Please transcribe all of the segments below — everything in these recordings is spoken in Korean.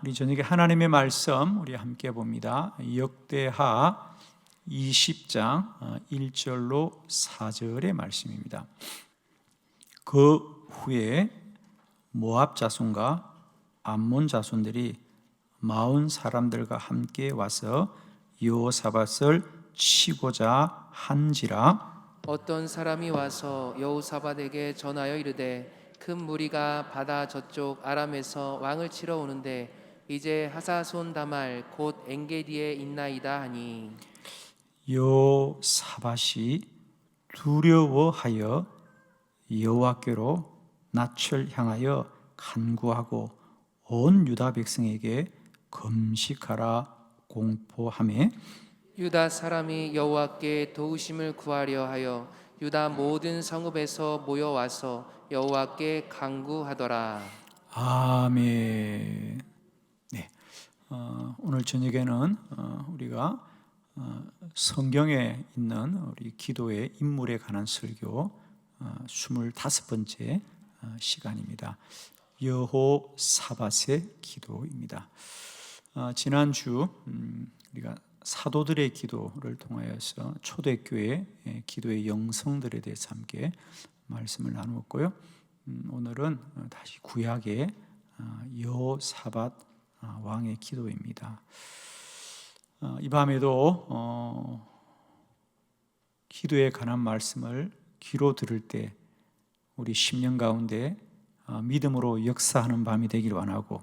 우리 저녁에 하나님의 말씀 우리 함께 봅니다. 역대하 20장 1절로 4절의 말씀입니다. 그 후에 모압 자손과 암몬 자손들이 40 사람들과 함께 와서 여호사밧을 치고자 한지라. 어떤 사람이 와서 여호사밧에게 전하여 이르되 큰 무리가 바다 저쪽 아람에서 왕을 치러 오는데 이제 하사손 다말 곧 엔게디에 있나이다 하니, 여호사밧이 두려워하여 여호와께로 낯을 향하여 간구하고 온 유다 백성에게 금식하라 공포하며, 유다 사람이 여호와께 도우심을 구하려 하여 유다 모든 성읍에서 모여와서 여호와께 간구하더라. 아멘. 네, 오늘 저녁에는 우리가 성경에 있는 우리 기도의 인물에 관한 설교 25번째 시간입니다. 여호사밧의 기도입니다. 지난주 우리가 사도들의 기도를 통하여서 초대교회 기도의 영성들에 대해서 함께 말씀을 나누었고요. 오늘은 다시 구약의 여호사밧 왕의 기도입니다. 이 밤에도 기도에 관한 말씀을 귀로 들을 때 우리 심령 가운데 믿음으로 역사하는 밤이 되기를 원하고,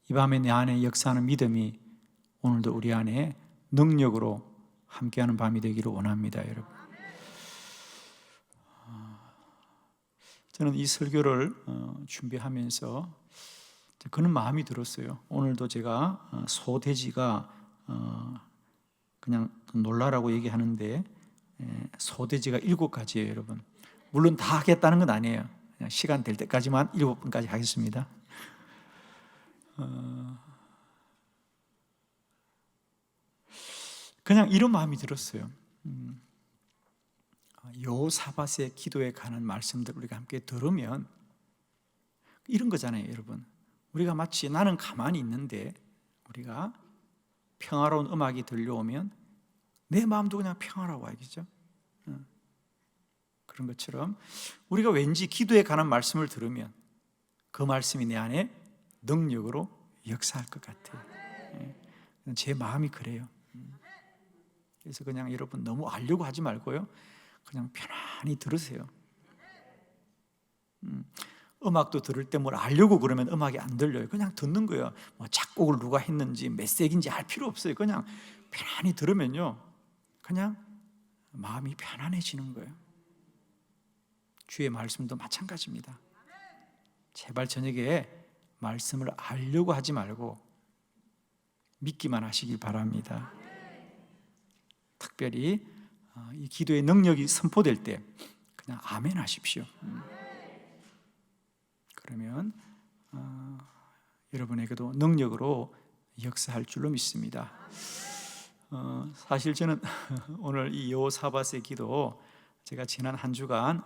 이 밤에 내 안에 역사하는 믿음이 오늘도 우리 안에 능력으로 함께하는 밤이 되기를 원합니다, 여러분. 저는 이 설교를 준비하면서 그런 마음이 들었어요. 오늘도 제가 소돼지가 그냥 놀라라고 얘기하는데 소돼지가 7가지예요, 여러분. 물론 다 하겠다는 건 아니에요. 그냥 시간 될 때까지만 7번까지 하겠습니다. 그냥 이런 마음이 들었어요. 여호사밧의 기도에 관한 말씀들 우리가 함께 들으면 이런 거잖아요, 여러분. 우리가 마치 나는 가만히 있는데 우리가 평화로운 음악이 들려오면 내 마음도 그냥 평화로워 알겠죠? 그런 것처럼 우리가 왠지 기도에 관한 말씀을 들으면 그 말씀이 내 안에 능력으로 역사할 것 같아요. 제 마음이 그래요. 그래서 그냥 여러분 너무 알려고 하지 말고요, 그냥 편안히 들으세요. 음악도 들을 때 뭘 알려고 그러면 음악이 안 들려요. 그냥 듣는 거예요. 뭐 작곡을 누가 했는지 몇 색인지 알 필요 없어요. 그냥 편안히 들으면요, 그냥 마음이 편안해지는 거예요. 주의 말씀도 마찬가지입니다. 제발 저녁에 말씀을 알려고 하지 말고 믿기만 하시길 바랍니다. 특별히 이 기도의 능력이 선포될 때 그냥 아멘 하십시오. 그러면 여러분에게도 능력으로 역사할 줄로 믿습니다. 사실 저는 오늘 이 여호사밧의 기도, 제가 지난 한 주간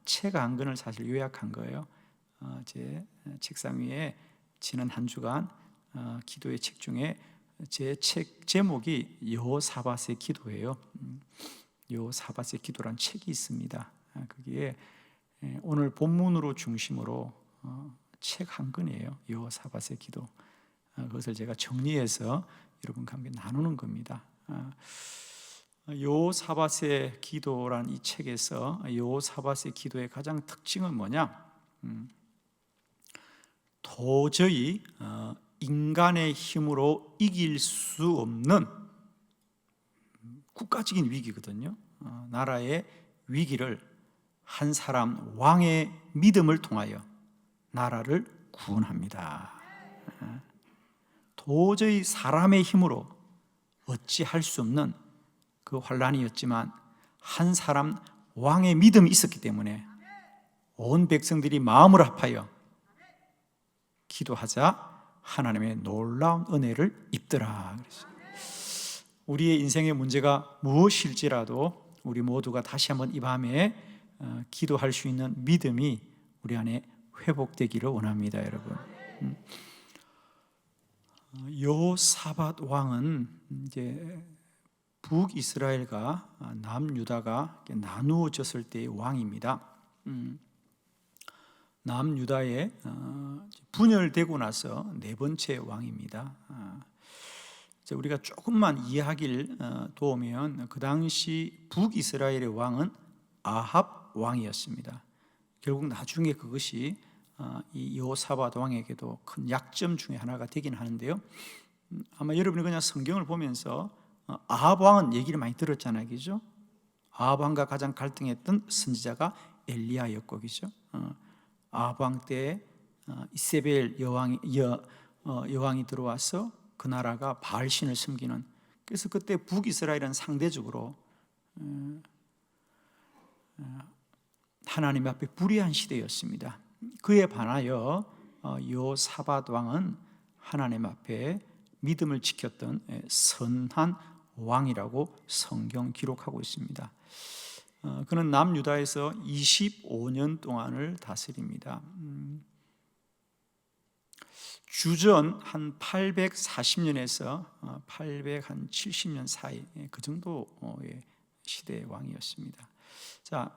책 한 권을 사실 요약한 거예요. 제 책상 위에 지난 한 주간 기도의 책 중에 제 책 제목이 여호사밧의 기도예요. 여호사밧의 기도란 책이 있습니다. 거기에 오늘 본문으로 중심으로 책 한 권이에요. 여호사밧의 기도. 그것을 제가 정리해서 여러분과 함께 나누는 겁니다. 여호사밧의 기도란 이 책에서 여호사밧의 기도의 가장 특징은 뭐냐? 도저히 인간의 힘으로 이길 수 없는 국가적인 위기거든요. 나라의 위기를 한 사람 왕의 믿음을 통하여 나라를 구원합니다. 도저히 사람의 힘으로 어찌할 수 없는 그 환란이었지만 한 사람 왕의 믿음이 있었기 때문에 온 백성들이 마음을 합하여 기도하자 하나님의 놀라운 은혜를 입더라. 우리의 인생의 문제가 무엇일지라도 우리 모두가 다시 한번 이 밤에 기도할 수 있는 믿음이 우리 안에 회복되기를 원합니다, 여러분. 여호사밧 왕은 이제 북이스라엘과 남유다가 나누어졌을 때의 왕입니다. 남유다에 분열되고 나서 네 번째 왕입니다. 이제 우리가 조금만 이해하길 도우면 그 당시 북이스라엘의 왕은 아합 왕이었습니다. 결국 나중에 그것이 이 여호사밧 왕에게도 큰 약점 중에 하나가 되긴 하는데요. 아마 여러분이 그냥 성경을 보면서 아합 왕은 얘기를 많이 들었잖아요, 그죠? 아합 왕과 가장 갈등했던 선지자가 엘리야였고, 그죠? 아합 왕 때 이세벨 여왕이 들어와서 그 나라가 바알신을 섬기는, 그래서 그때 북이스라엘은 상대적으로 하나님 앞에 불의한 시대였습니다. 그에 반하여 여호사밧 왕은 하나님 앞에 믿음을 지켰던 선한 왕이라고 성경 기록하고 있습니다. 그는 남유다에서 25년 동안을 다스립니다. 주전 한 840년에서 870년 사이 그 정도의 시대의 왕이었습니다. 자,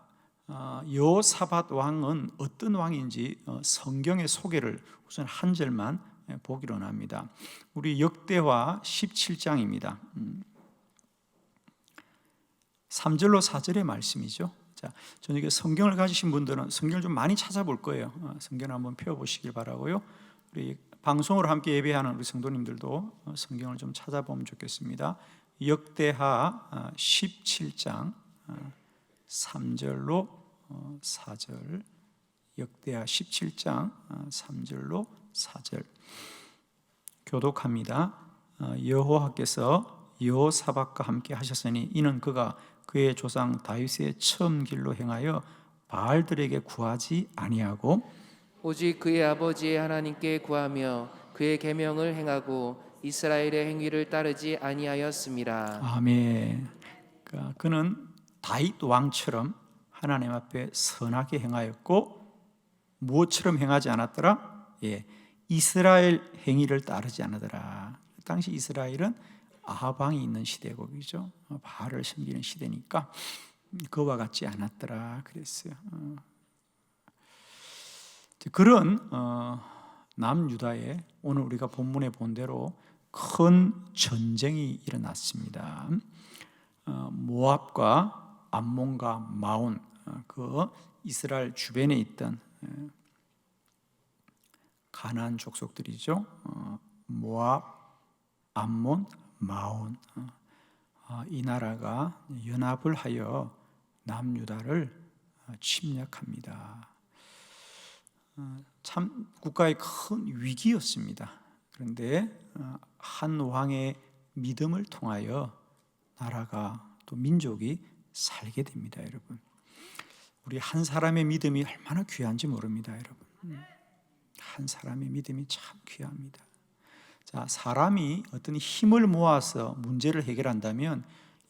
여호사밧 왕은 어떤 왕인지 성경의 소개를 우선 한 절만 보기로 합니다. 우리 역대하 17장입니다. 3절로 4절의 말씀이죠. 자, 저녁에 성경을 가지신 분들은 성경을 좀 많이 찾아볼 거예요. 성경을 한번 펴보시길 바라고요. 우리 방송으로 함께 예배하는 우리 성도님들도 성경을 좀 찾아보면 좋겠습니다. 역대하 17장 3절로 4절, 역대하 17장 3절로 4절 교독합니다. 여호와께서 여호사밧과 함께 하셨으니 이는 그가 그의 조상 다윗의 처음 길로 행하여 바알들에게 구하지 아니하고 오직 그의 아버지의 하나님께 구하며 그의 계명을 행하고 이스라엘의 행위를 따르지 아니하였습니다. 아멘. 그는 다윗 왕처럼 하나님 앞에 선하게 행하였고 무엇처럼 행하지 않았더라? 이스라엘 행위를 따르지 않으더라. 당시 이스라엘은 아합 왕이 있는 시대고, 그죠? 바알을 섬기는 시대니까 그와 같지 않았더라 그랬어요. 그런 남유다에 오늘 우리가 본문에 본 대로 큰 전쟁이 일어났습니다. 모압과 암몬과 마온, 그 이스라엘 주변에 있던 가나안 족속들이죠. 모압, 암몬, 마온, 이 나라가 연합을 하여 남유다를 침략합니다. 참 국가의 큰 위기였습니다. 그런데 한 왕의 믿음을 통하여 나라가 또 민족이 살게 됩니다, 여러분. 우리 한 사람의 믿음이 얼마나 귀한지 모릅니다, 여러분. 한 사람의 믿음이 참 귀합니다. 자, 사람이 어떤 힘을 모아서 문제를 해결한다면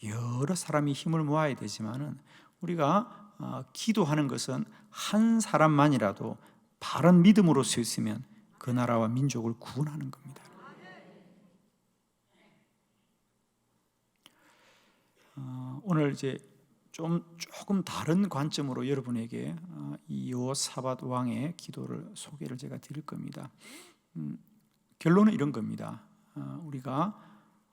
여러 사람이 힘을 모아야 되지만은 우리가 기도하는 것은 한 사람만이라도 바른 믿음으로 서 있으면 그 나라와 민족을 구원하는 겁니다. 오늘 이제 조금 다른 관점으로 여러분에게 이 여호사밧 왕의 기도를 소개를 제가 드릴 겁니다. 결론은 이런 겁니다. 우리가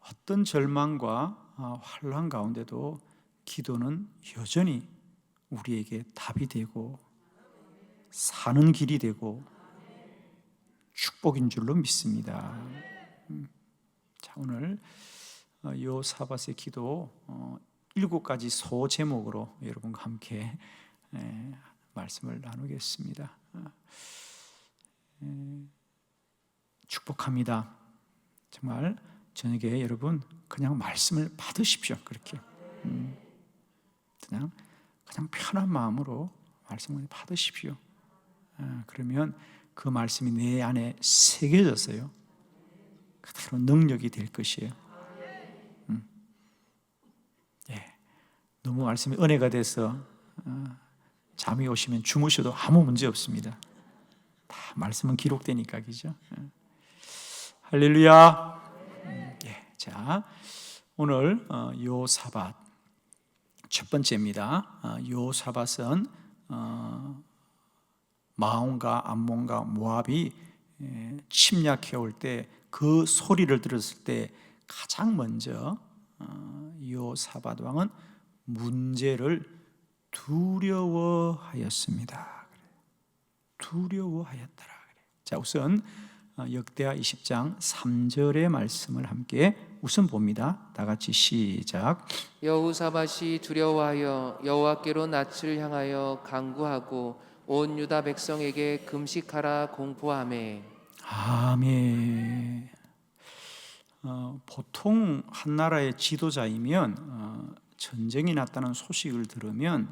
어떤 절망과 환난 가운데도 기도는 여전히 우리에게 답이 되고 사는 길이 되고 축복인 줄로 믿습니다. 자, 오늘 여호사밧의 기도 7가지 소제목으로 여러분과 함께 말씀을 나누겠습니다. 축복합니다. 정말 저녁에 여러분 그냥 말씀을 받으십시오. 그렇게 그냥 편한 마음으로 말씀을 받으십시오. 그러면 그 말씀이 내 안에 새겨져서요 그대로 능력이 될 것이에요. 너무 말씀이 은혜가 돼서 잠이 오시면 주무셔도 아무 문제 없습니다. 다 말씀은 기록되니까, 그죠? 할렐루야. 예, 자, 오늘 여호사밧 첫 번째입니다. 여호사밧은 마온과 암몬과 모압이 침략해 올 때 그 소리를 들었을 때 가장 먼저 여호사밧 왕은 문제를 두려워하였습니다. 두려워하였더라. 자, 우선 역대하 20장 3절의 말씀을 함께 우선 봅니다. 다 같이 시작. 여호사밧이 두려워하여 여호와께로 낯을 향하여 간구하고 온 유다 백성에게 금식하라 공포하매. 아멘. 보통 한 나라의 지도자이면 전쟁이 났다는 소식을 들으면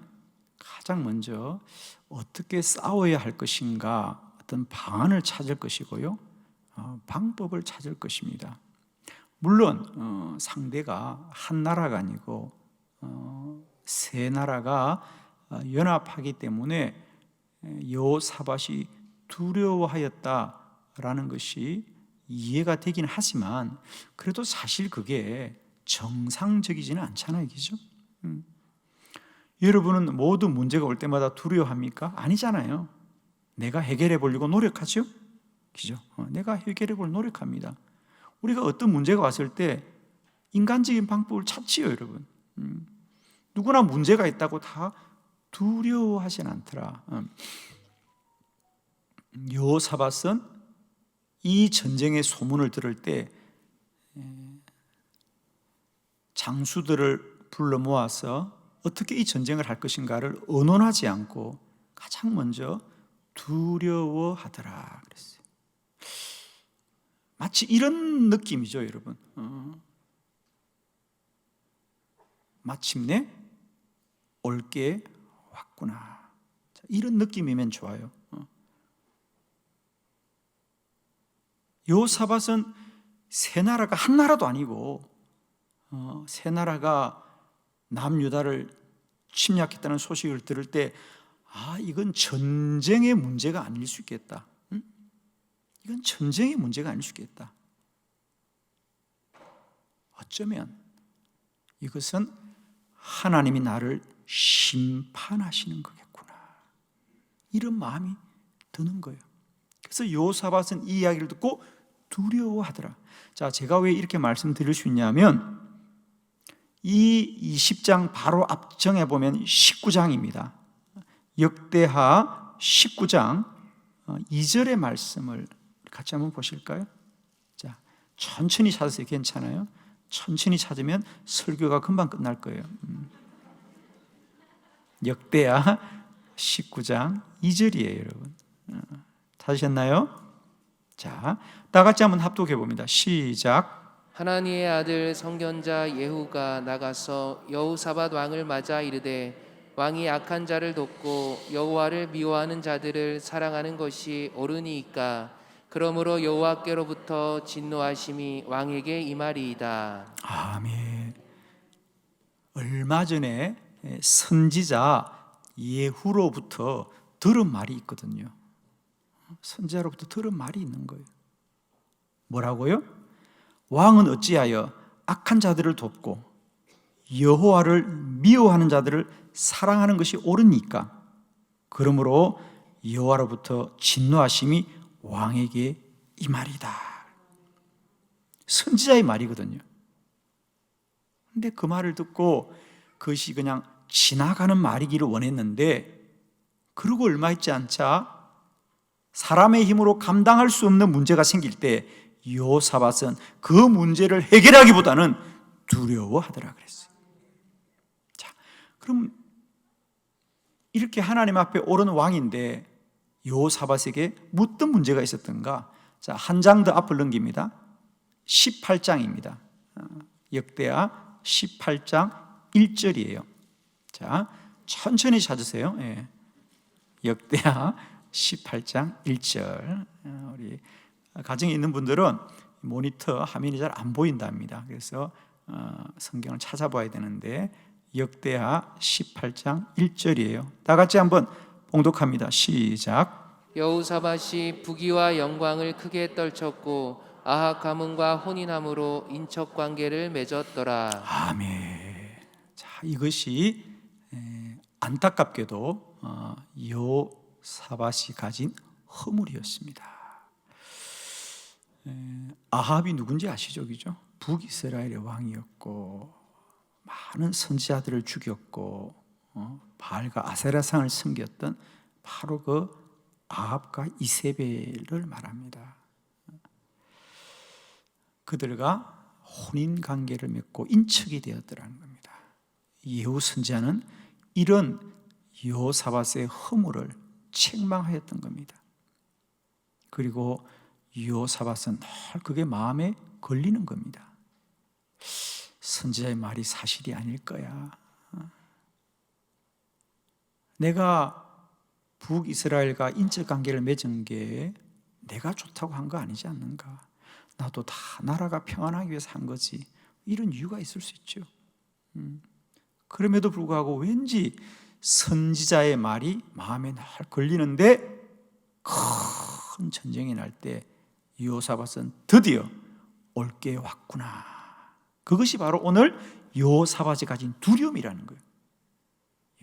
가장 먼저 어떻게 싸워야 할 것인가 어떤 방안을 찾을 것이고요, 방법을 찾을 것입니다. 물론 상대가 한 나라가 아니고 세 나라가 연합하기 때문에 여호사밧이 두려워하였다라는 것이 이해가 되긴 하지만 그래도 사실 그게 정상적이지는 않잖아요, 그죠? 여러분은 모두 문제가 올 때마다 두려워합니까? 아니잖아요. 내가 해결해 보려고 노력하죠, 그죠? 내가 해결해 볼 노력합니다. 우리가 어떤 문제가 왔을 때 인간적인 방법을 찾지요, 여러분. 누구나 문제가 있다고 다 두려워하진 않더라. 여호사밧은 이 전쟁의 소문을 들을 때 장수들을 불러 모아서 어떻게 이 전쟁을 할 것인가를 의논하지 않고 가장 먼저 두려워하더라 그랬어요. 마치 이런 느낌이죠, 여러분. 마침내 올 게 왔구나. 이런 느낌이면 좋아요. 여호사밧은 세 나라가 한 나라도 아니고 세 나라가 남유다를 침략했다는 소식을 들을 때 이건 전쟁의 문제가 아닐 수 있겠다. 이건 전쟁의 문제가 아닐 수 있겠다. 어쩌면 이것은 하나님이 나를 심판하시는 거겠구나. 이런 마음이 드는 거예요. 그래서 여호사밧은 이 이야기를 듣고 두려워하더라. 자, 제가 왜 이렇게 말씀드릴 수 있냐면 이 20장 바로 앞정에 보면 19장입니다. 역대하 19장 2절의 말씀을 같이 한번 보실까요? 자, 천천히 찾으세요. 괜찮아요? 천천히 찾으면 설교가 금방 끝날 거예요. 역대하 19장 2절이에요, 여러분. 찾으셨나요? 자, 다 같이 한번 합독해 봅니다. 시작. 하나니의 아들 선견자 예후가 나가서 여호사밧 왕을 맞아 이르되 왕이 악한 자를 돕고 여호와를 미워하는 자들을 사랑하는 것이 옳으니이까 그러므로 여호와께로부터 진노하심이 왕에게 임하리이다. 아멘. 얼마 전에 선지자 예후로부터 들은 말이 있거든요. 선지자로부터 들은 말이 있는 거예요. 뭐라고요? 왕은 어찌하여 악한 자들을 돕고 여호와를 미워하는 자들을 사랑하는 것이 옳으니까 그러므로 여호와로부터 진노하심이 왕에게 임하리다. 선지자의 말이거든요. 근데 그 말을 듣고 그것이 그냥 지나가는 말이기를 원했는데 그러고 얼마 있지 않자 사람의 힘으로 감당할 수 없는 문제가 생길 때 여호사밧은 그 문제를 해결하기보다는 두려워하더라 그랬어요. 자, 그럼 이렇게 하나님 앞에 오른 왕인데 여호사밧에게 무슨 문제가 있었던가? 자, 한 장 더 앞을 넘깁니다. 18장입니다. 역대하 18장 1절이에요. 자, 천천히 찾으세요. 예. 역대하 18장 1절. 우리 가정에 있는 분들은 모니터 화면이 잘 안 보인답니다. 그래서 성경을 찾아봐야 되는데 역대하 18장 1절이에요. 다 같이 한번 봉독합니다. 시작. 여호사밧이 부귀와 영광을 크게 떨쳤고 아합 가문과 혼인함으로 인척 관계를 맺었더라. 아멘. 자, 이것이 안타깝게도 여호사밧이 가진 허물이었습니다. 아합이 누군지 아시죠? 그죠? 북이스라엘의 왕이었고 많은 선지자들을 죽였고 바알과 아세라상을 섬겼던 바로 그 아합과 이세벨을 말합니다. 그들과 혼인 관계를 맺고 인척이 되었더라는 겁니다. 예후 선지자는 이런 여호사밧의 허물을 책망하였던 겁니다. 그리고 여호사밧은 늘 그게 마음에 걸리는 겁니다. 선지자의 말이 사실이 아닐 거야. 내가 북이스라엘과 인적 관계를 맺은 게 내가 좋다고 한 거 아니지 않는가? 나도 다 나라가 평안하기 위해서 한 거지. 이런 이유가 있을 수 있죠. 그럼에도 불구하고 왠지 선지자의 말이 마음에 날 걸리는데 큰 전쟁이 날 때 여호사밧은 드디어 올게 왔구나. 그것이 바로 오늘 여호사밧이 가진 두려움이라는 거예요.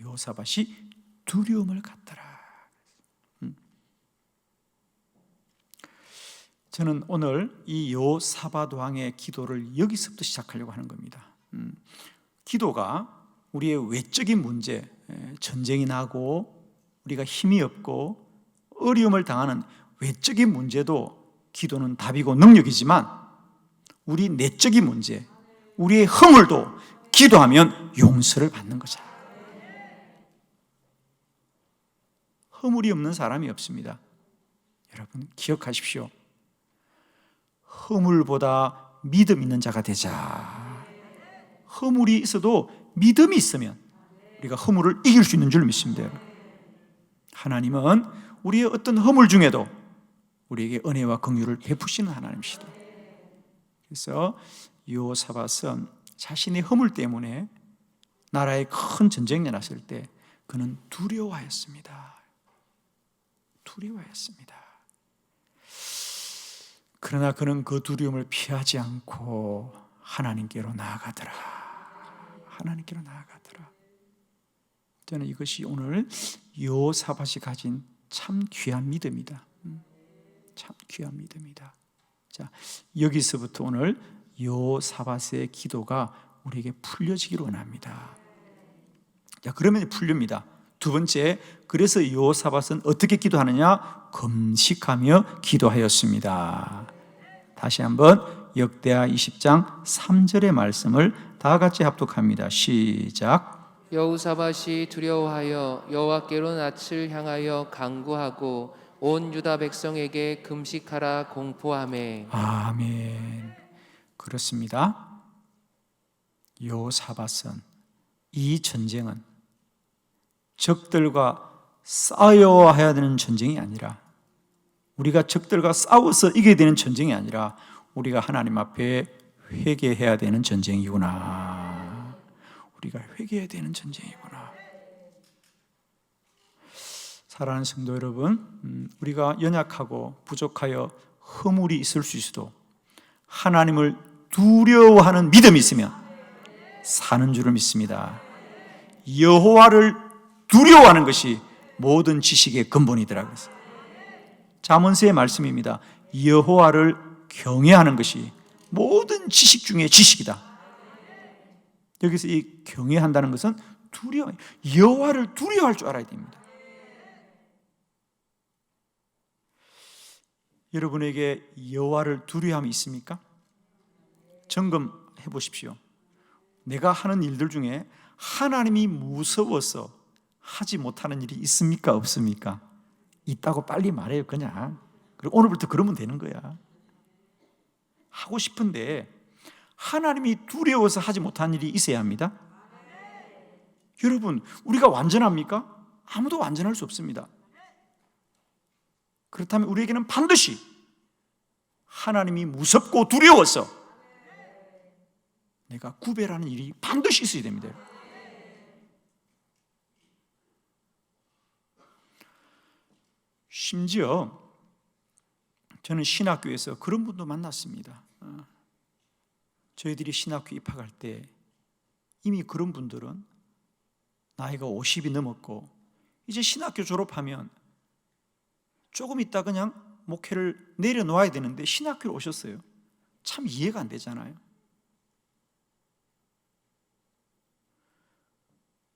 여호사밧이 두려움을 갖더라. 저는 오늘 이 여호사밧 왕의 기도를 여기서부터 시작하려고 하는 겁니다. 기도가 우리의 외적인 문제, 전쟁이 나고 우리가 힘이 없고 어려움을 당하는 외적인 문제도 기도는 답이고 능력이지만 우리 내적인 문제, 우리의 허물도 기도하면 용서를 받는 거잖아요. 허물이 없는 사람이 없습니다. 여러분 기억하십시오. 허물보다 믿음 있는 자가 되자. 허물이 있어도 믿음이 있으면 우리가 허물을 이길 수 있는 줄 믿습니다. 하나님은 우리의 어떤 허물 중에도 우리에게 은혜와 긍휼을 베푸시는 하나님이시다. 그래서 여호사밧은 자신의 허물 때문에 나라에 큰 전쟁이 났을 때 그는 두려워하였습니다. 두려워했습니다. 그러나 그는 그 두려움을 피하지 않고 하나님께로 나아가더라. 하나님께로 나아가더라. 저는 이것이 오늘 여호사밧이 가진 참 귀한 믿음이다. 참 귀한 믿음이다. 자, 여기서부터 오늘 여호사밧의 기도가 우리에게 풀려지기를 원합니다. 자, 그러면 풀립니다. 두 번째, 그래서 여호사밧은 어떻게 기도하느냐? 금식하며 기도하였습니다. 다시 한번 역대하 20장 3절의 말씀을 다 같이 합독합니다. 시작. 여호사밧이 두려워하여 여호와께로 낯을 향하여 간구하고 온 유다 백성에게 금식하라 공포하매. 아멘. 그렇습니다. 여호사밧은 이 전쟁은 적들과 싸워야 되는 전쟁이 아니라 우리가 적들과 싸워서 이겨야 되는 전쟁이 아니라 우리가 하나님 앞에 회개해야 되는 전쟁이구나. 우리가 회개해야 되는 전쟁이구나. 사랑하는 성도 여러분, 우리가 연약하고 부족하여 허물이 있을 수 있어도 하나님을 두려워하는 믿음이 있으면 사는 줄을 믿습니다. 여호와를 두려워하는 것이 모든 지식의 근본이더라고요. 잠언서의 말씀입니다. 여호와를 경외하는 것이 모든 지식 중에 지식이다. 여기서 이 경외한다는 것은 두려워, 여호와를 두려워할 줄 알아야 됩니다. 여러분에게 여호와를 두려워함이 있습니까? 점검해 보십시오. 내가 하는 일들 중에 하나님이 무서워서 하지 못하는 일이 있습니까? 없습니까? 있다고 빨리 말해요, 그냥. 그리고 오늘부터 그러면 되는 거야. 하고 싶은데 하나님이 두려워서 하지 못하는 일이 있어야 합니다. 여러분, 우리가 완전합니까? 아무도 완전할 수 없습니다. 그렇다면 우리에게는 반드시 하나님이 무섭고 두려워서 내가 구별하는 일이 반드시 있어야 됩니다. 심지어 저는 신학교에서 그런 분도 만났습니다. 저희들이 신학교 입학할 때 이미 그런 분들은 나이가 50이 넘었고 이제 신학교 졸업하면 조금 있다 그냥 목회를 내려놓아야 되는데 신학교에 오셨어요. 참 이해가 안 되잖아요.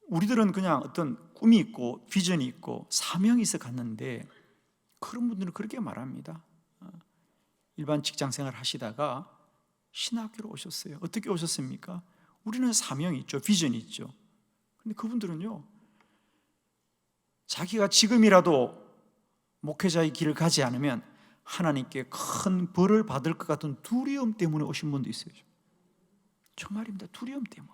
우리들은 그냥 어떤 꿈이 있고 비전이 있고 사명이 있어 갔는데 그런 분들은 그렇게 말합니다. 일반 직장생활 하시다가 신학교로 오셨어요. 어떻게 오셨습니까? 우리는 사명이 있죠. 비전이 있죠. 근데 그분들은요, 자기가 지금이라도 목회자의 길을 가지 않으면 하나님께 큰 벌을 받을 것 같은 두려움 때문에 오신 분도 있어요. 정말입니다. 두려움 때문에.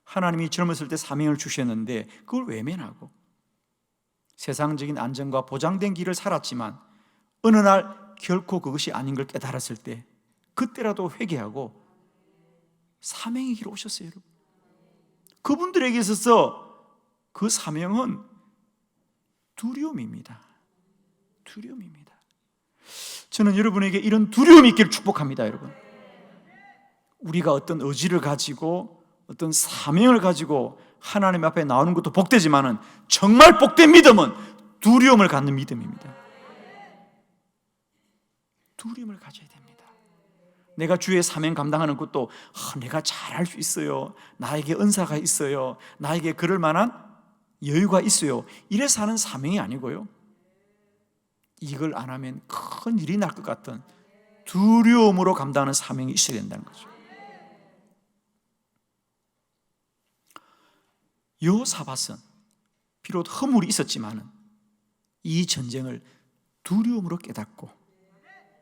하나님이 젊었을 때 사명을 주셨는데 그걸 외면하고 세상적인 안정과 보장된 길을 살았지만 어느 날 결코 그것이 아닌 걸 깨달았을 때 그때라도 회개하고 사명의 길로 오셨어요. 여러분. 그분들에게 있어서 그 사명은 두려움입니다. 두려움입니다. 저는 여러분에게 이런 두려움이 있기를 축복합니다. 여러분, 우리가 어떤 의지를 가지고 어떤 사명을 가지고 하나님 앞에 나오는 것도 복되지만은 정말 복된 믿음은 두려움을 갖는 믿음입니다. 두려움을 가져야 됩니다. 내가 주의 사명 감당하는 것도 내가 잘할 수 있어요. 나에게 은사가 있어요. 나에게 그럴 만한 여유가 있어요. 이래서 하는 사명이 아니고요. 이걸 안 하면 큰 일이 날 것 같은 두려움으로 감당하는 사명이 있어야 된다는 거죠. 여호사밧은 비록 허물이 있었지만 이 전쟁을 두려움으로 깨닫고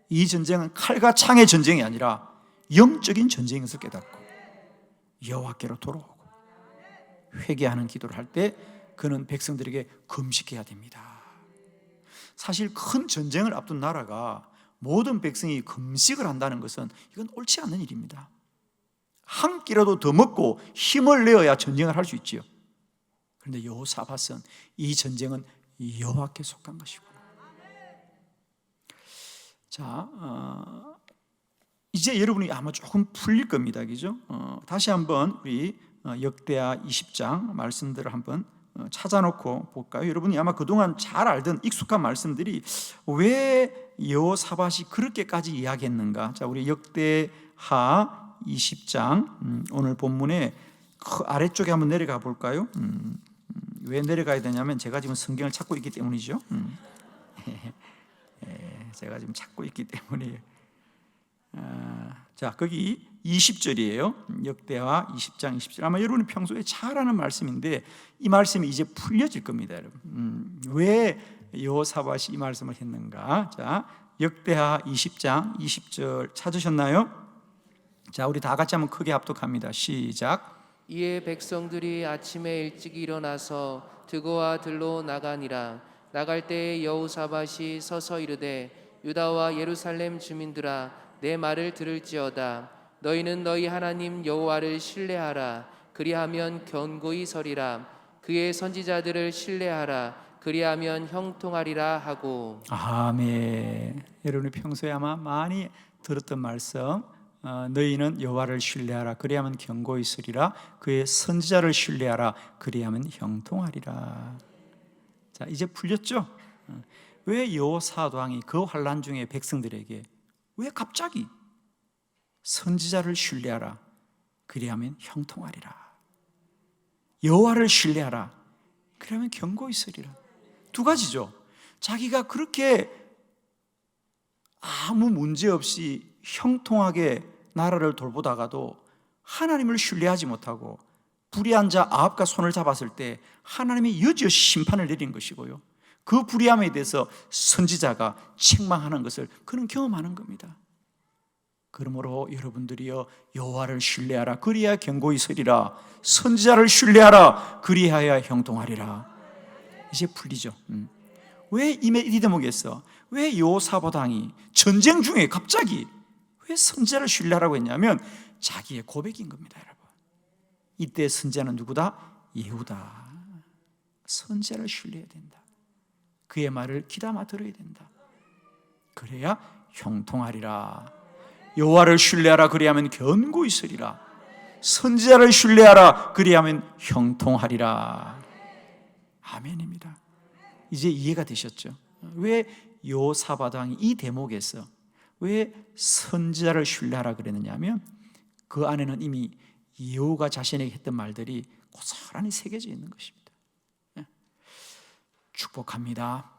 이 전쟁은 칼과 창의 전쟁이 아니라 영적인 전쟁인 것을 깨닫고 여호와께로 돌아오고 회개하는 기도를 할 때 그는 백성들에게 금식해야 됩니다. 사실 큰 전쟁을 앞둔 나라가 모든 백성이 금식을 한다는 것은 이건 옳지 않은 일입니다. 한 끼라도 더 먹고 힘을 내어야 전쟁을 할 수 있지요. 그런데 여호사밧은 이 전쟁은 여호와께 속한 것이구나. 자, 이제 여러분이 아마 조금 풀릴 겁니다. 그죠? 다시 한번 우리 역대하 20장 말씀들을 한번 찾아놓고 볼까요? 여러분이 아마 그동안 잘 알던 익숙한 말씀들이 왜 여호사밧이 그렇게까지 이야기했는가? 자, 우리 역대하 20장 오늘 본문에 그 아래쪽에 한번 내려가 볼까요? 왜 내려가야 되냐면 제가 지금 성경을 찾고 있기 때문이죠. 제가 지금 찾고 있기 때문에 자, 거기 20절이에요. 역대하 20장 20절. 아마 여러분이 평소에 잘 아는 말씀인데 이 말씀이 이제 풀려질 겁니다, 여러분. 왜 여호사밧이 이 말씀을 했는가? 자, 역대하 20장 20절 찾으셨나요? 자, 우리 다 같이 한번 크게 합독합니다. 시작. 이에 백성들이 아침에 일찍 일어나서 드고와 들로 나가니라. 나갈 때에 여호사밧이 서서 이르되 유다와 예루살렘 주민들아 내 말을 들을지어다. 너희는 너희 하나님 여호와를 신뢰하라. 그리하면 견고히 서리라. 그의 선지자들을 신뢰하라. 그리하면 형통하리라 하고. 아멘. 여러분이 평소에 아마 많이 들었던 말씀, 너희는 여호와를 신뢰하라. 그리하면 견고히 서리라. 그의 선지자를 신뢰하라. 그리하면 형통하리라. 자, 이제 풀렸죠? 왜 여호사밧 왕이 그 환난 중에 백성들에게 왜 갑자기 선지자를 신뢰하라. 그리하면 형통하리라. 여호와를 신뢰하라. 그러면 견고히 서리라. 두 가지죠. 자기가 그렇게 아무 문제 없이 형통하게 나라를 돌보다가도 하나님을 신뢰하지 못하고 불의한 자 아합과 손을 잡았을 때 하나님이 여지없이 심판을 내린 것이고요. 그 불의함에 대해서 선지자가 책망하는 것을 그는 경험하는 겁니다. 그러므로 여러분들이여 여호와를 신뢰하라. 그리하여 견고히 서리라. 선지자를 신뢰하라. 그리하여 형통하리라. 이제 풀리죠. 왜 이 대목에서 왜 여호사밧 왕이 전쟁 중에 갑자기 왜 선지자를 신뢰하라고 했냐면 자기의 고백인 겁니다, 여러분. 이때 선지자는 누구다? 예후다. 선지자를 신뢰해야 된다. 그의 말을 귀담아 들어야 된다. 그래야 형통하리라. 여호와를 신뢰하라. 그리하면 견고 있으리라. 선지자를 신뢰하라. 그리하면 형통하리라. 아멘입니다. 이제 이해가 되셨죠? 왜 여호사밧 왕이 이 대목에서 왜 선지자를 신뢰하라 그랬느냐 하면 그 안에는 이미 예후가 자신에게 했던 말들이 고스란히 새겨져 있는 것입니다. 축복합니다.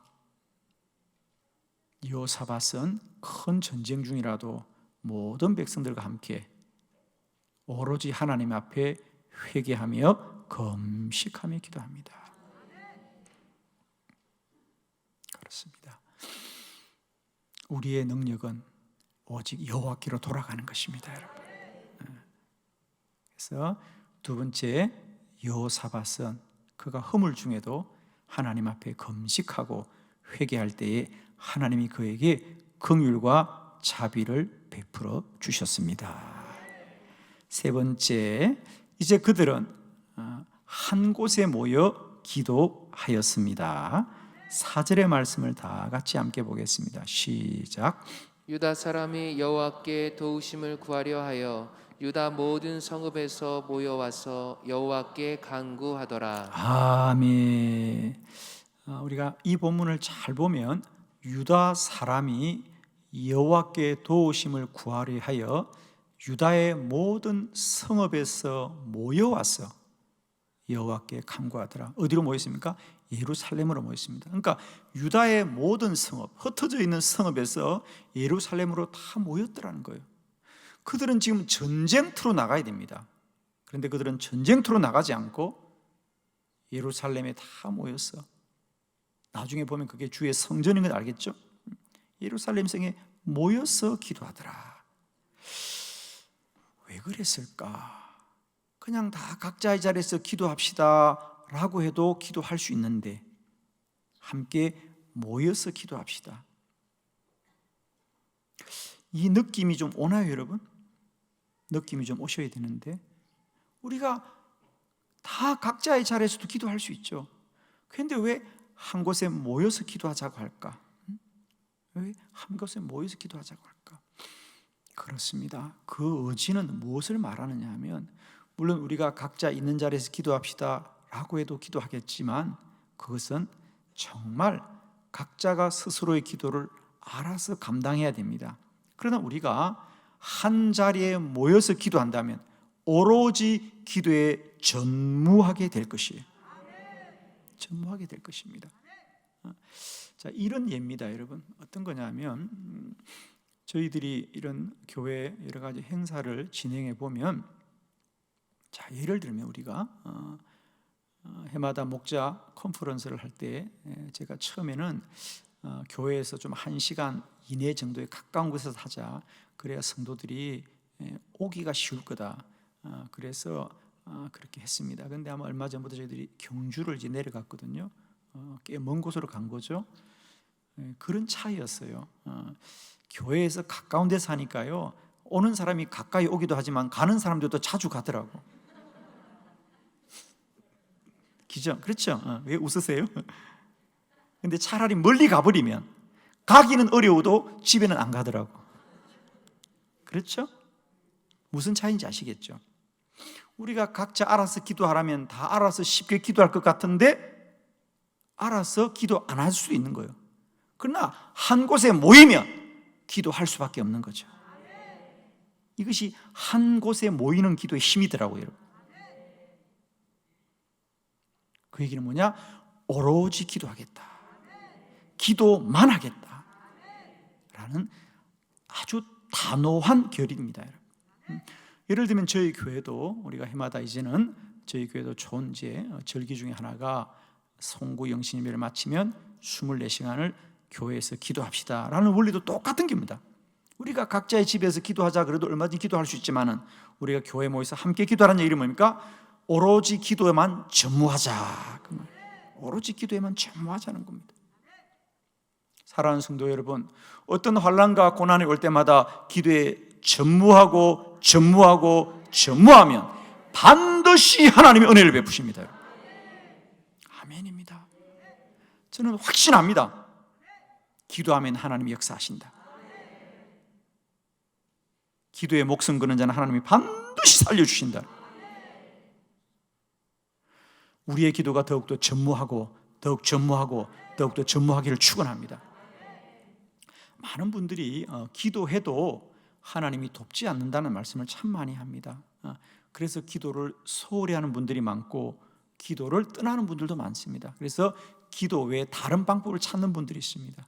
여호사밧은 큰 전쟁 중이라도 모든 백성들과 함께 오로지 하나님 앞에 회개하며 금식하며 기도합니다. 그렇습니다. 우리의 능력은 오직 여호와께로 돌아가는 것입니다, 여러분. 그래서 두 번째, 여호사밧은 그가 허물 중에도 하나님 앞에 금식하고 회개할 때에 하나님이 그에게 긍휼과 자비를 베풀어 주셨습니다. 세 번째, 이제 그들은 한 곳에 모여 기도하였습니다. 4절의 말씀을 다 같이 함께 보겠습니다. 시작. 유다 사람이 여호와께 도우심을 구하려 하여 유다 모든 성읍에서 모여와서 여호와께 간구하더라. 아멘. 우리가 이 본문을 잘 보면 유다 사람이 여호와께 도우심을 구하려 하여 유다의 모든 성읍에서 모여와서 여호와께 간구하더라. 어디로 모였습니까? 예루살렘으로 모였습니다. 그러니까 유다의 모든 성읍, 흩어져 있는 성읍에서 예루살렘으로 다 모였더라는 거예요. 그들은 지금 전쟁터로 나가야 됩니다. 그런데 그들은 전쟁터로 나가지 않고 예루살렘에 다 모였어. 나중에 보면 그게 주의 성전인 걸 알겠죠? 예루살렘 성에 모여서 기도하더라. 왜 그랬을까? 그냥 다 각자의 자리에서 기도합시다 라고 해도 기도할 수 있는데 함께 모여서 기도합시다. 이 느낌이 좀 오나요, 여러분? 느낌이 좀 오셔야 되는데 우리가 다 각자의 자리에서도 기도할 수 있죠. 그런데 왜 한 곳에 모여서 기도하자고 할까? 왜 한 곳에 모여서 기도하자고 할까? 그렇습니다. 그 의지는 무엇을 말하느냐 하면 물론 우리가 각자 있는 자리에서 기도합시다 라고 해도 기도하겠지만 그것은 정말 각자가 스스로의 기도를 알아서 감당해야 됩니다. 그러나 우리가 한 자리에 모여서 기도한다면 오로지 기도에 전무하게 될 것이에요. 전무하게 될 것입니다. 자, 이런 예입니다, 여러분. 어떤 거냐면 저희들이 이런 교회 여러 가지 행사를 진행해 보면, 자, 예를 들면 우리가 해마다 목자 컨퍼런스를 할 때 제가 처음에는 교회에서 좀 1시간 이내 정도에 가까운 곳에서 하자. 그래야 성도들이 오기가 쉬울 거다. 그래서 그렇게 했습니다. 그런데 아마 얼마 전부터 저희들이 경주를 이제 내려갔거든요. 꽤 먼 곳으로 간 거죠. 그런 차이였어요. 교회에서 가까운 데 사니까요, 오는 사람이 가까이 오기도 하지만 가는 사람들도 자주 가더라고. 기죠? 그렇죠? 왜 웃으세요? 근데 차라리 멀리 가버리면 가기는 어려워도 집에는 안 가더라고. 그렇죠? 무슨 차이인지 아시겠죠? 우리가 각자 알아서 기도하라면 다 알아서 쉽게 기도할 것 같은데 알아서 기도 안 할 수 있는 거예요. 그러나 한 곳에 모이면 기도할 수밖에 없는 거죠. 이것이 한 곳에 모이는 기도의 힘이더라고요, 여러분. 그 얘기는 뭐냐? 오로지 기도하겠다, 기도만 하겠다 라는 아주 단호한 결의입니다, 여러분. 예를 들면 저희 교회도 우리가 해마다 이제는 저희 교회도 좋은 이제 절기 중에 하나가 송구 영신예배를 마치면 24시간을 교회에서 기도합시다 라는 원리도 똑같은 겁니다. 우리가 각자의 집에서 기도하자 그래도 얼마든지 기도할 수 있지만은 우리가 교회 모여서 함께 기도하라는 얘기는 뭡니까? 오로지 기도에만 전무하자. 오로지 기도에만 전무하자는 겁니다. 사랑하는 성도 여러분, 어떤 환난과 고난이 올 때마다 기도에 전무하고 전무하면 반드시 하나님의 은혜를 베푸십니다. 아멘입니다. 저는 확신합니다. 기도하면 하나님이 역사하신다. 기도에 목숨 거는 자는 하나님이 반드시 살려주신다. 우리의 기도가 더욱더 전무하고 더욱더 전무하기를 축원합니다. 많은 분들이 기도해도 하나님이 돕지 않는다는 말씀을 참 많이 합니다. 그래서 기도를 소홀히 하는 분들이 많고 기도를 떠나는 분들도 많습니다. 그래서 기도 외에 다른 방법을 찾는 분들이 있습니다.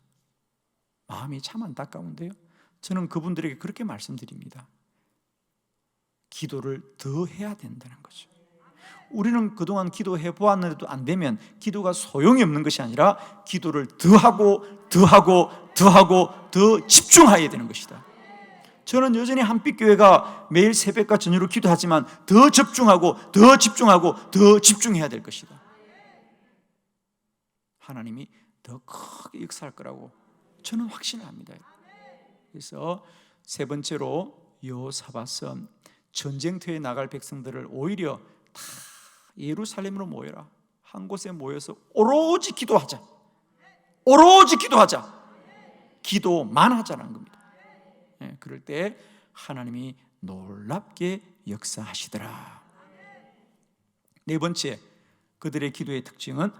마음이 참 안타까운데요, 저는 그분들에게 그렇게 말씀드립니다. 기도를 더 해야 된다는 거죠. 우리는 그동안 기도해 보았는데도 안 되면 기도가 소용이 없는 것이 아니라 기도를 더 집중해야 되는 것이다. 저는 여전히 한빛교회가 매일 새벽과 저녁으로 기도하지만 더 집중해야 될 것이다. 하나님이 더 크게 역사할 거라고 저는 확신을 합니다. 그래서 세 번째로 여호사밧은 전쟁터에 나갈 백성들을 오히려 다 예루살렘으로 모여라, 한 곳에 모여서 오로지 기도하자, 기도만 하자는 겁니다. 그럴 때 하나님이 놀랍게 역사하시더라. 네 번째, 그들의 기도의 특징은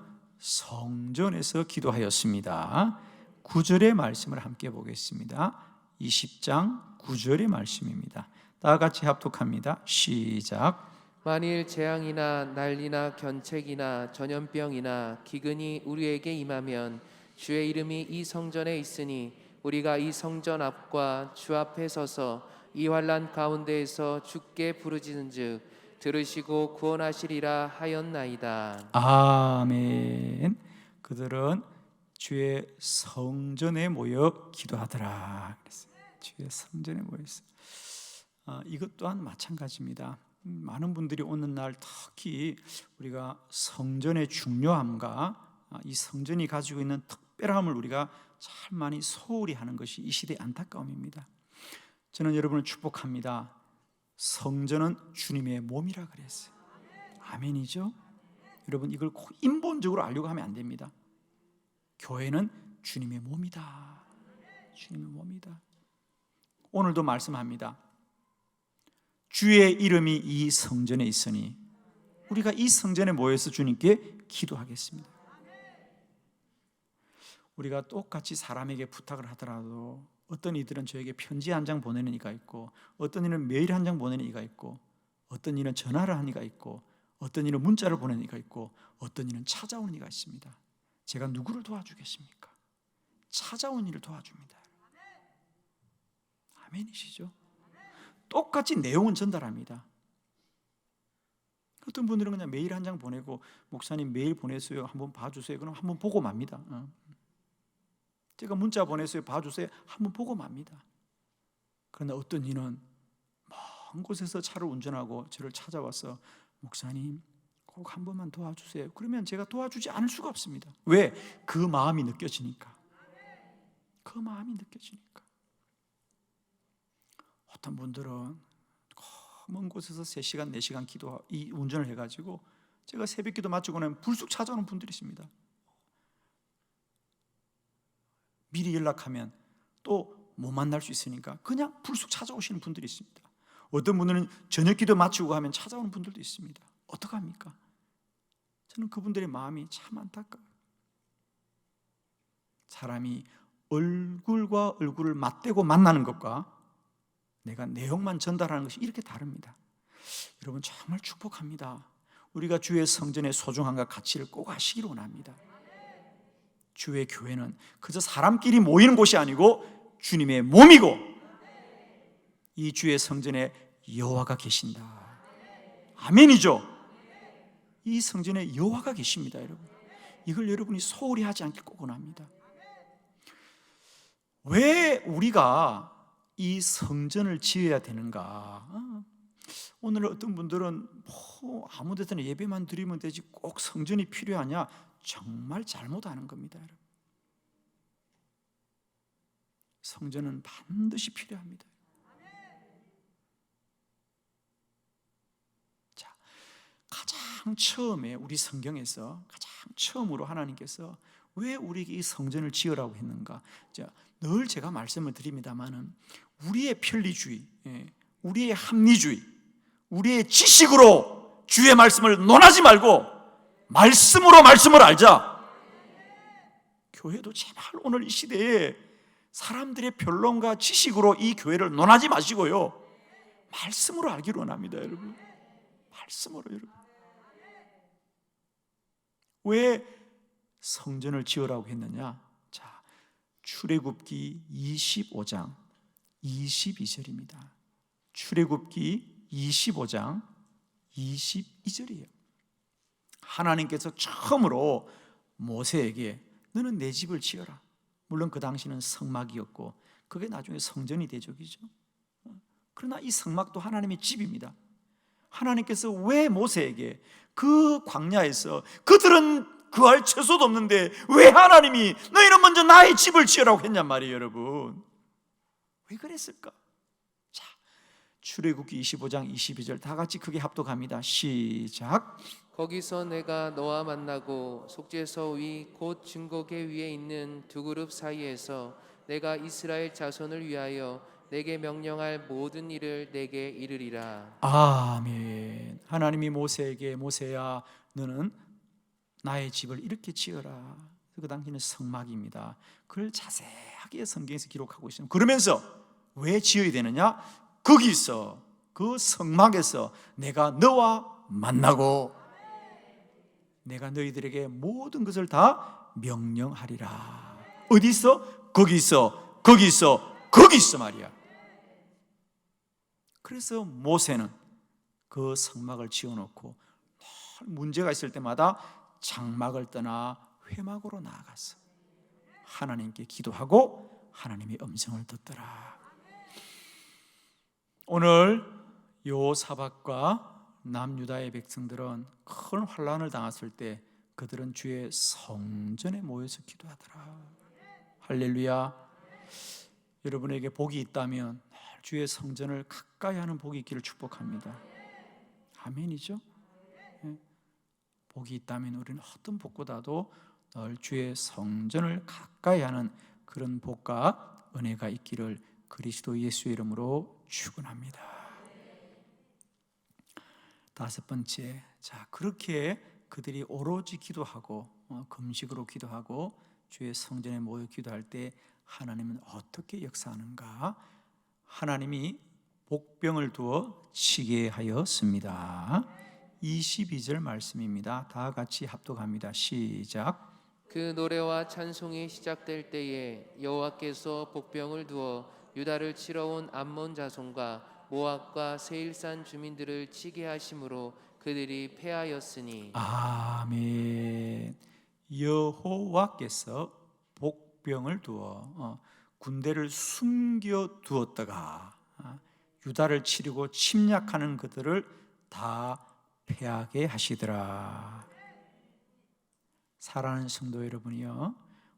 성전에서 기도하였습니다. 9절의 말씀을 함께 보겠습니다. 20장 9절의 말씀입니다. 다 같이 합독합니다. 시작. 만일 재앙이나 난리나 견책이나 전염병이나 기근이 우리에게 임하면 주의 이름이 이 성전에 있으니 우리가 이 성전 앞과 주 앞에 서서 이 환난 가운데에서 주께 부르짖은즉 들으시고 구원하시리라 하였나이다. 아멘. 그들은 주의 성전에 모여 기도하더라 그랬어요. 주의 성전에 모였어. 이것 또한 마찬가지입니다. 많은 분들이 오는 날 특히 우리가 성전의 중요함과 이 성전이 가지고 있는 특별함을 우리가 참 많이 소홀히 하는 것이 이 시대의 안타까움입니다. 저는 여러분을 축복합니다. 성전은 주님의 몸이라 그랬어요. 아멘이죠? 여러분, 이걸 꼭 인본적으로 알려고 하면 안 됩니다. 교회는 주님의 몸이다. 주님의 몸이다. 오늘도 말씀합니다. 주의 이름이 이 성전에 있으니 우리가 이 성전에 모여서 주님께 기도하겠습니다. 우리가 똑같이 사람에게 부탁을 하더라도 어떤 이들은 저에게 편지 한 장 보내는 이가 있고, 어떤 이는 메일 한 장 보내는 이가 있고, 어떤 이는 전화를 하는 이가 있고, 어떤 이는 문자를 보내는 이가 있고, 어떤 이는 찾아오는 이가 있습니다. 제가 누구를 도와주겠습니까? 찾아온 이를 도와줍니다. 아멘이시죠? 똑같이 내용은 전달합니다. 어떤 분들은 그냥 메일 한 장 보내고, 목사님 메일 보냈어요, 한번 봐주세요. 그럼 한번 보고 맙니다. 제가 문자 보냈어요, 봐주세요. 한번 보고 맙니다. 그러나 어떤 이는 먼 곳에서 차를 운전하고 저를 찾아와서 목사님 꼭 한 번만 도와주세요. 그러면 제가 도와주지 않을 수가 없습니다. 왜? 그 마음이 느껴지니까. 그 마음이 느껴지니까. 어떤 분들은 먼 곳에서 3시간, 4시간 이 운전을 해가지고 제가 새벽 기도 마치고 나면 불쑥 찾아오는 분들이 있습니다. 미리 연락하면 또 못 만날 수 있으니까 그냥 불쑥 찾아오시는 분들이 있습니다. 어떤 분들은 저녁 기도 마치고 가면 찾아오는 분들도 있습니다. 어떡합니까? 저는 그분들의 마음이 참 안타까워요. 사람이 얼굴과 얼굴을 맞대고 만나는 것과 내가 내용만 전달하는 것이 이렇게 다릅니다. 여러분, 정말 축복합니다. 우리가 주의 성전의 소중함과 가치를 꼭 아시기를 원합니다. 주의 교회는 그저 사람끼리 모이는 곳이 아니고 주님의 몸이고, 이 주의 성전에 여호와가 계신다. 아멘이죠? 이 성전에 여호와가 계십니다, 여러분. 이걸 여러분이 소홀히 하지 않길 꼭 원합니다. 왜 우리가 이 성전을 지어야 되는가? 오늘 어떤 분들은 아무 데서나 예배만 드리면 되지 꼭 성전이 필요하냐? 정말 잘못하는 겁니다, 여러분. 성전은 반드시 필요합니다. 가장 처음에 우리 성경에서 가장 처음으로 하나님께서 왜 우리에게 이 성전을 지으라고 했는가? 자, 늘 제가 말씀을 드립니다만은 우리의 편리주의, 우리의 합리주의, 우리의 지식으로 주의 말씀을 논하지 말고 말씀으로 말씀을 알자. 교회도 제발 오늘 이 시대에 사람들의 변론과 지식으로 이 교회를 논하지 마시고요, 말씀으로 알기로 원합니다, 여러분. 말씀으로, 여러분. 왜 성전을 지으라고 했느냐? 자, 출애굽기 25장 22절입니다. 출애굽기 25장 22절이에요. 하나님께서 처음으로 모세에게 너는 내 집을 지어라. 물론 그 당시는 성막이었고 그게 나중에 성전이 대적이죠. 그러나 이 성막도 하나님의 집입니다. 하나님께서 왜 모세에게 그 광야에서 그들은 구할 채소도 없는데 왜 하나님이 너희는 먼저 나의 집을 지으라고 했냔 말이에요, 여러분. 왜 그랬을까? 자, 출애굽기 25장 22절 다 같이 크게 합독합니다. 시작. 거기서 내가 너와 만나고 속죄소 위 곧 증거계 위에 있는 두 그룹 사이에서 내가 이스라엘 자손을 위하여 내게 명령할 모든 일을 내게 이르리라. 아멘. 하나님이 모세에게 모세야 너는 나의 집을 이렇게 지어라. 그 당시는 성막입니다. 그걸 자세하게 성경에서 기록하고 있습니다. 그러면서 왜 지어야 되느냐? 거기서 그 성막에서 내가 너와 만나고 내가 너희들에게 모든 것을 다 명령하리라. 어디서? 거기서 말이야. 그래서 모세는 그 성막을 지어놓고 문제가 있을 때마다 장막을 떠나 회막으로 나아갔어. 하나님께 기도하고 하나님의 음성을 듣더라. 오늘 여호사밧과 남유다의 백성들은 큰 환난을 당했을 때 그들은 주의 성전에 모여서 기도하더라. 할렐루야. 여러분에게 복이 있다면 주의 성전을 가까이 하는 복이 있기를 축복합니다. 아멘이죠? 복이 있다면 우리는 어떤 복보다도 늘 주의 성전을 가까이 하는 그런 복과 은혜가 있기를 그리스도 예수의 이름으로 축원합니다. 다섯 번째, 자, 그렇게 그들이 오로지 기도하고 금식으로 기도하고 주의 성전에 모여 기도할 때 하나님은 어떻게 역사하는가? 하나님이 복병을 두어 치게 하였습니다. 22절 말씀입니다. 다 같이 합독합니다. 시작. 그 노래와 찬송이 시작될 때에 여호와께서 복병을 두어 유다를 치러 온 암몬 자손과 모압과 세일산 주민들을 치게 하심으로 그들이 패하였으니. 아멘. 여호와께서 복병을 두어 군대를 숨겨 두었다가 유다를 치려고 침략하는 그들을 다 패하게 하시더라. 사랑하는 성도 여러분이요,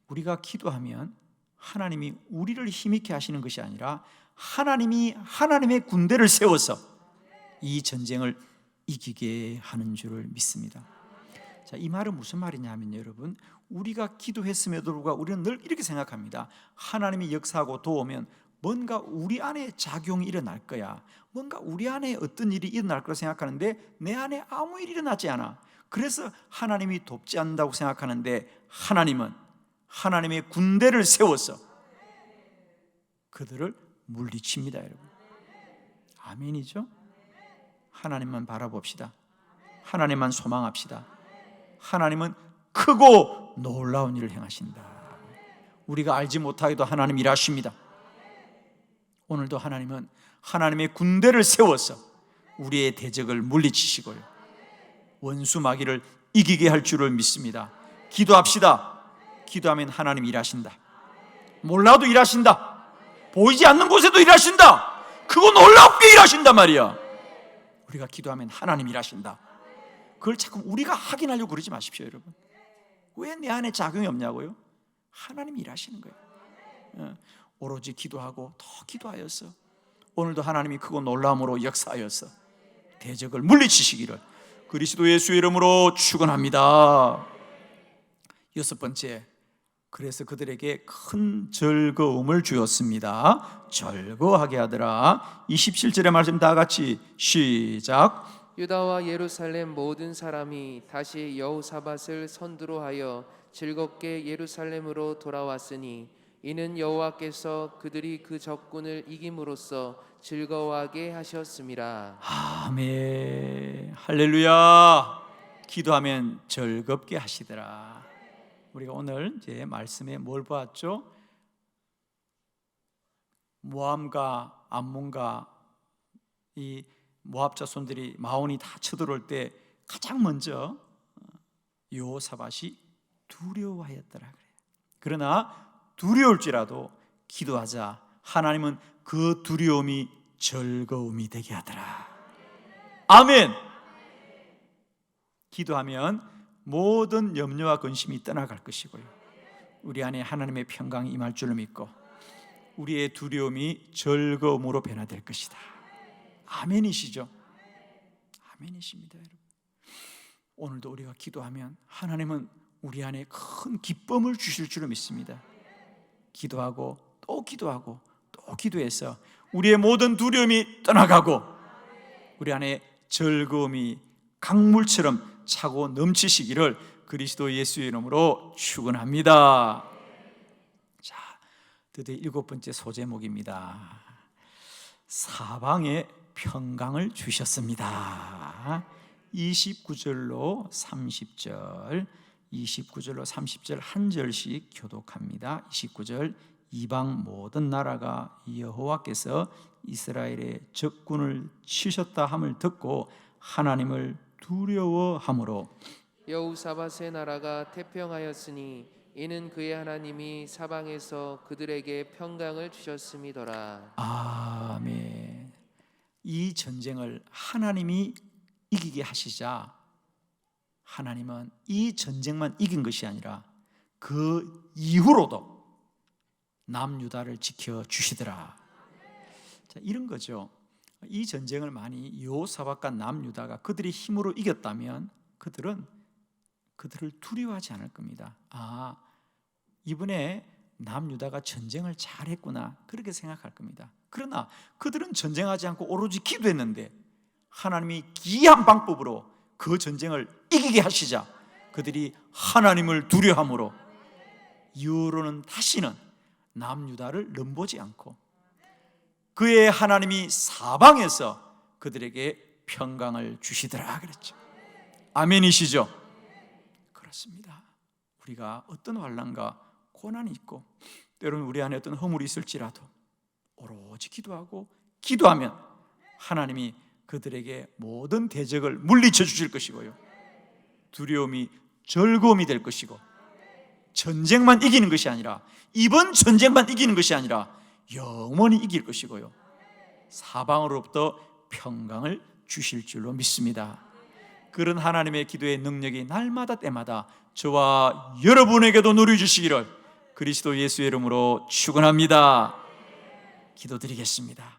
우리가 기도하면 하나님이 우리를 힘있게 하시는 것이 아니라 하나님이 하나님의 군대를 세워서 이 전쟁을 이기게 하는 줄을 믿습니다. 자, 이 말은 무슨 말이냐면 여러분, 우리가 기도했음에도 불구하고 우리는 늘 이렇게 생각합니다. 하나님이 역사하고 도우면 뭔가 우리 안에 작용이 일어날 거야, 뭔가 우리 안에 어떤 일이 일어날 거라 생각하는데 내 안에 아무 일이 일어나지 않아. 그래서 하나님이 돕지 않는다고 생각하는데 하나님은 하나님의 군대를 세워서 그들을 물리칩니다, 여러분. 아멘이죠? 하나님만 바라봅시다. 하나님만 소망합시다. 하나님은 크고 놀라운 일을 행하신다. 우리가 알지 못하게도 하나님 일하십니다. 오늘도 하나님은 하나님의 군대를 세워서 우리의 대적을 물리치시고요, 원수 마귀를 이기게 할 줄을 믿습니다. 기도합시다. 기도하면 하나님 일하신다. 몰라도 일하신다. 보이지 않는 곳에도 일하신다. 그거 놀랍게 일하신단 말이야. 우리가 기도하면 하나님 일하신다. 그걸 자꾸 우리가 확인하려고 그러지 마십시오, 여러분. 왜 내 안에 작용이 없냐고요? 하나님이 일하시는 거예요. 오로지 기도하고 더 기도하여서 오늘도 하나님이 크고 놀라움으로 역사하여서 대적을 물리치시기를 그리스도 예수의 이름으로 축원합니다. 여섯 번째, 그래서 그들에게 큰 즐거움을 주었습니다. 즐거워하게 하더라. 27절의 말씀 다 같이 시작. 유다와 예루살렘 모든 사람이 다시 여호사밧을 선두로 하여 즐겁게 예루살렘으로 돌아왔으니 이는 여호와께서 그들이 그 적군을 이김으로써 즐거워하게 하셨습니다. 아멘. 할렐루야. 기도하면 즐겁게 하시더라. 우리가 오늘 이제 말씀에 뭘 보았죠? 모함과 암몬과 이 모압 자손들이 마온이 다 쳐들어올 때 가장 먼저 여호사밧이 두려워하였더라 그래요. 그러나 두려울지라도 기도하자 하나님은 그 두려움이 즐거움이 되게 하더라. 아멘. 기도하면 모든 염려와 근심이 떠나갈 것이고요, 우리 안에 하나님의 평강이 임할 줄로 믿고 우리의 두려움이 즐거움으로 변화될 것이다. 아멘이시죠? 아멘이십니다, 여러분. 오늘도 우리가 기도하면 하나님은 우리 안에 큰 기쁨을 주실 줄로 믿습니다. 기도하고 또 기도하고 또 기도해서 우리의 모든 두려움이 떠나가고 우리 안에 즐거움이 강물처럼 차고 넘치시기를 그리스도 예수의 이름으로 축원합니다. 자, 드디어 7번째 소제목입니다. 사방에 평강을 주셨습니다. 29절로 30절, 29절로 30절 한 절씩 교독합니다. 29절, 이방 모든 나라가 여호와께서 이스라엘의 적군을 치셨다 함을 듣고 하나님을 두려워함으로 여호사밧의 나라가 태평하였으니 이는 그의 하나님이 사방에서 그들에게 평강을 주셨음이더라. 아멘. 이 전쟁을 하나님이 이기게 하시자 하나님은 이 전쟁만 이긴 것이 아니라 그 이후로도 남유다를 지켜주시더라. 자, 이런 거죠. 이 전쟁을 만이 여호사밧과 남유다가 그들의 힘으로 이겼다면 그들은 그들을 두려워하지 않을 겁니다. 아, 이번에 남유다가 전쟁을 잘했구나, 그렇게 생각할 겁니다. 그러나 그들은 전쟁하지 않고 오로지 기도했는데 하나님이 기이한 방법으로 그 전쟁을 이기게 하시자 그들이 하나님을 두려워함으로 이후로는 다시는 남유다를 넘보지 않고 그의 하나님이 사방에서 그들에게 평강을 주시더라 그랬죠. 아멘이시죠? 그렇습니다. 우리가 어떤 환난과 고난이 있고 때로는 우리 안에 어떤 허물이 있을지라도 오로지 기도하고 기도하면 하나님이 그들에게 모든 대적을 물리쳐 주실 것이고요, 두려움이 즐거움이 될 것이고 전쟁만 이기는 것이 아니라 이번 전쟁만 이기는 것이 아니라 영원히 이길 것이고요, 사방으로부터 평강을 주실 줄로 믿습니다. 그런 하나님의 기도의 능력이 날마다 때마다 저와 여러분에게도 누려주시기를 그리스도 예수의 이름으로 축원합니다. 기도드리겠습니다.